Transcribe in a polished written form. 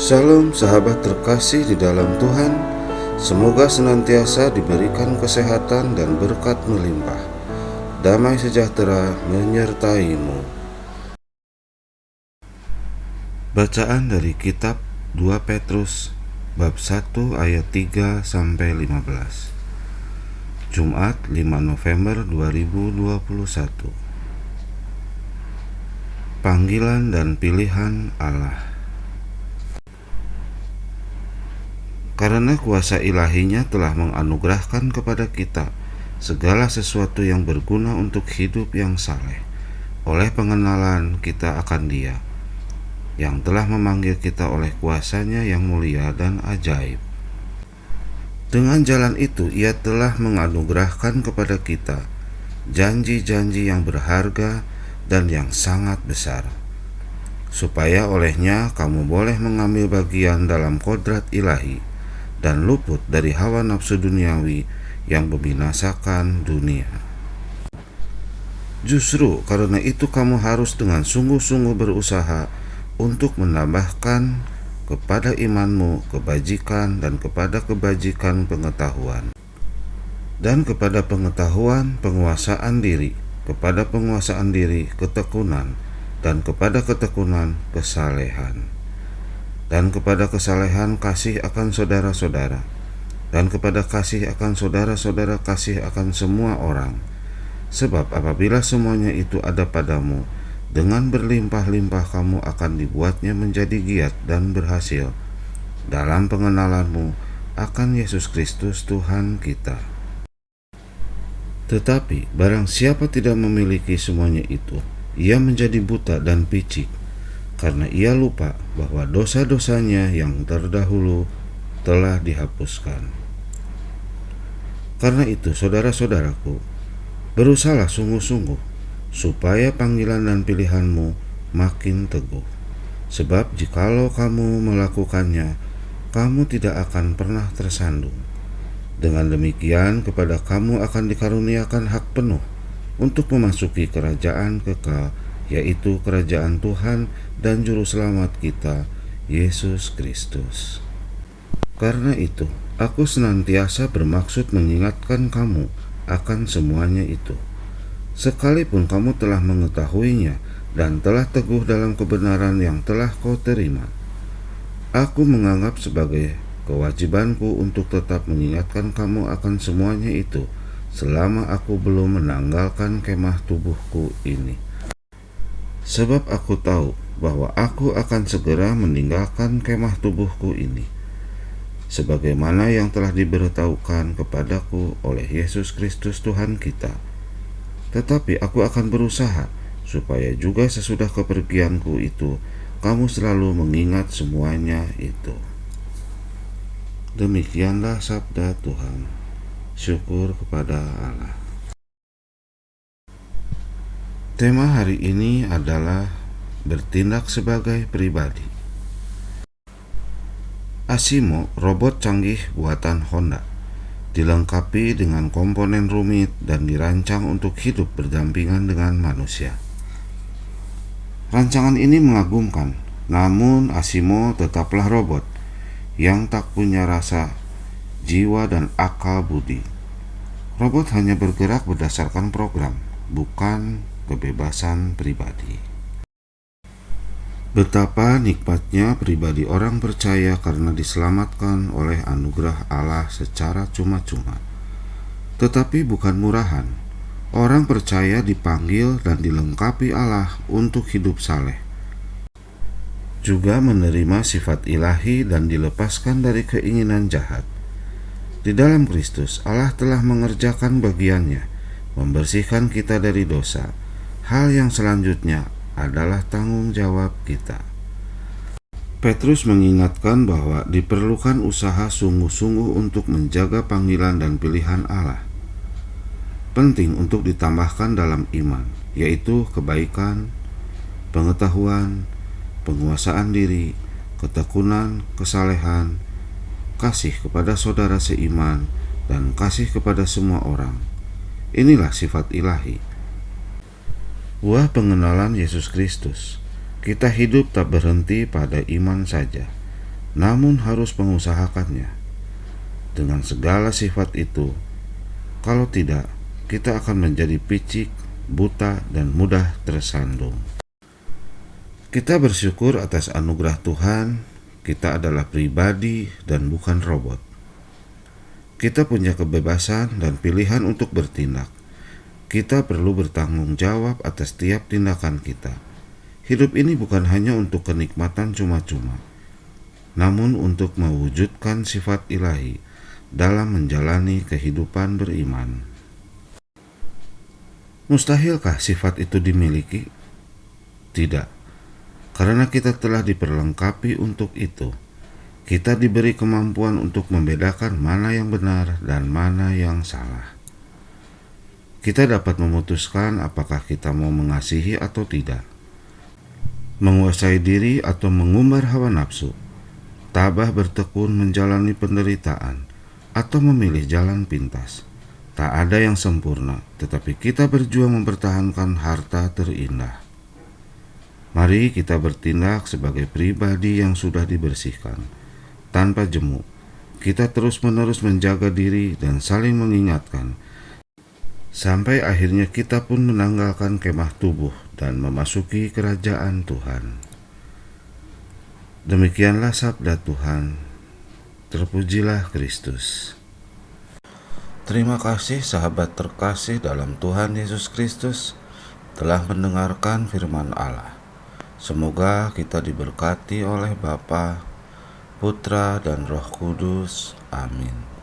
Salam sahabat terkasih di dalam Tuhan. Semoga senantiasa diberikan kesehatan dan berkat melimpah. Damai sejahtera menyertaimu. Bacaan dari kitab 2 Petrus bab 1 ayat 3 sampai 15. Jumat 5 November 2021. Panggilan dan pilihan Allah. Karena kuasa ilahinya telah menganugerahkan kepada kita segala sesuatu yang berguna untuk hidup yang saleh, oleh pengenalan kita akan Dia, yang telah memanggil kita oleh kuasa-Nya yang mulia dan ajaib. Dengan jalan itu Ia telah menganugerahkan kepada kita janji-janji yang berharga dan yang sangat besar, supaya olehnya kamu boleh mengambil bagian dalam kodrat ilahi dan luput dari hawa nafsu duniawi yang membinasakan dunia. Justru karena itu kamu harus dengan sungguh-sungguh berusaha untuk menambahkan kepada imanmu kebajikan, dan kepada kebajikan pengetahuan, dan kepada pengetahuan penguasaan diri, kepada penguasaan diri ketekunan, dan kepada ketekunan kesalehan, dan kepada kesalehan kasih akan saudara-saudara, dan kepada kasih akan saudara-saudara kasih akan semua orang. Sebab apabila semuanya itu ada padamu, dengan berlimpah-limpah kamu akan dibuatnya menjadi giat dan berhasil dalam pengenalanmu akan Yesus Kristus Tuhan kita. Tetapi barang siapa tidak memiliki semuanya itu, ia menjadi buta dan picik, karena ia lupa bahwa dosa-dosanya yang terdahulu telah dihapuskan. Karena itu, saudara-saudaraku, berusahalah sungguh-sungguh supaya panggilan dan pilihanmu makin teguh. Sebab jikalau kamu melakukannya, kamu tidak akan pernah tersandung. Dengan demikian, kepada kamu akan dikaruniakan hak penuh untuk memasuki kerajaan kekal, yaitu kerajaan Tuhan dan Juru Selamat kita, Yesus Kristus. Karena itu, aku senantiasa bermaksud mengingatkan kamu akan semuanya itu, sekalipun kamu telah mengetahuinya dan telah teguh dalam kebenaran yang telah kau terima. Aku menganggap sebagai kewajibanku untuk tetap mengingatkan kamu akan semuanya itu selama aku belum menanggalkan kemah tubuhku ini. Sebab aku tahu bahwa aku akan segera meninggalkan kemah tubuhku ini, sebagaimana yang telah diberitahukan kepadaku oleh Yesus Kristus Tuhan kita. Tetapi aku akan berusaha supaya juga sesudah kepergianku itu kamu selalu mengingat semuanya itu. Demikianlah sabda Tuhan. Syukur kepada Allah. Tema hari ini adalah bertindak sebagai pribadi. Asimo, robot canggih buatan Honda, dilengkapi dengan komponen rumit dan dirancang untuk hidup berdampingan dengan manusia. Rancangan ini mengagumkan, namun Asimo tetaplah robot yang tak punya rasa, jiwa, dan akal budi. Robot hanya bergerak berdasarkan program, bukan kebebasan pribadi. Betapa nikmatnya pribadi orang percaya karena diselamatkan oleh anugerah Allah secara cuma-cuma. Tetapi bukan murahan. Orang percaya dipanggil dan dilengkapi Allah untuk hidup saleh, juga menerima sifat ilahi dan dilepaskan dari keinginan jahat. Di dalam Kristus, Allah telah mengerjakan bagiannya, membersihkan kita dari dosa. Hal yang selanjutnya adalah tanggung jawab kita. Petrus mengingatkan bahwa diperlukan usaha sungguh-sungguh untuk menjaga panggilan dan pilihan Allah. Penting untuk ditambahkan dalam iman, yaitu kebaikan, pengetahuan, penguasaan diri, ketekunan, kesalehan, kasih kepada saudara seiman, dan kasih kepada semua orang. Inilah sifat ilahi. Buah pengenalan Yesus Kristus. Kita hidup tak berhenti pada iman saja, namun harus mengusahakannya. Dengan segala sifat itu, kalau tidak, kita akan menjadi picik, buta, dan mudah tersandung. Kita bersyukur atas anugerah Tuhan. Kita adalah pribadi dan bukan robot. Kita punya kebebasan dan pilihan untuk bertindak. Kita perlu bertanggung jawab atas setiap tindakan kita. Hidup ini bukan hanya untuk kenikmatan cuma-cuma, namun untuk mewujudkan sifat ilahi dalam menjalani kehidupan beriman. Mustahilkah sifat itu dimiliki? Tidak, karena kita telah diperlengkapi untuk itu. Kita diberi kemampuan untuk membedakan mana yang benar dan mana yang salah. Kita dapat memutuskan apakah kita mau mengasihi atau tidak, menguasai diri atau mengumbar hawa nafsu, tabah bertekun menjalani penderitaan, atau memilih jalan pintas. Tak ada yang sempurna, tetapi kita berjuang mempertahankan harta terindah. Mari kita bertindak sebagai pribadi yang sudah dibersihkan. Tanpa jemu, kita terus-menerus menjaga diri dan saling mengingatkan, sampai akhirnya kita pun menanggalkan kemah tubuh dan memasuki kerajaan Tuhan. Demikianlah sabda Tuhan. Terpujilah Kristus. Terima kasih sahabat terkasih dalam Tuhan Yesus Kristus telah mendengarkan firman Allah. Semoga kita diberkati oleh Bapa, Putra, dan Roh Kudus. Amin.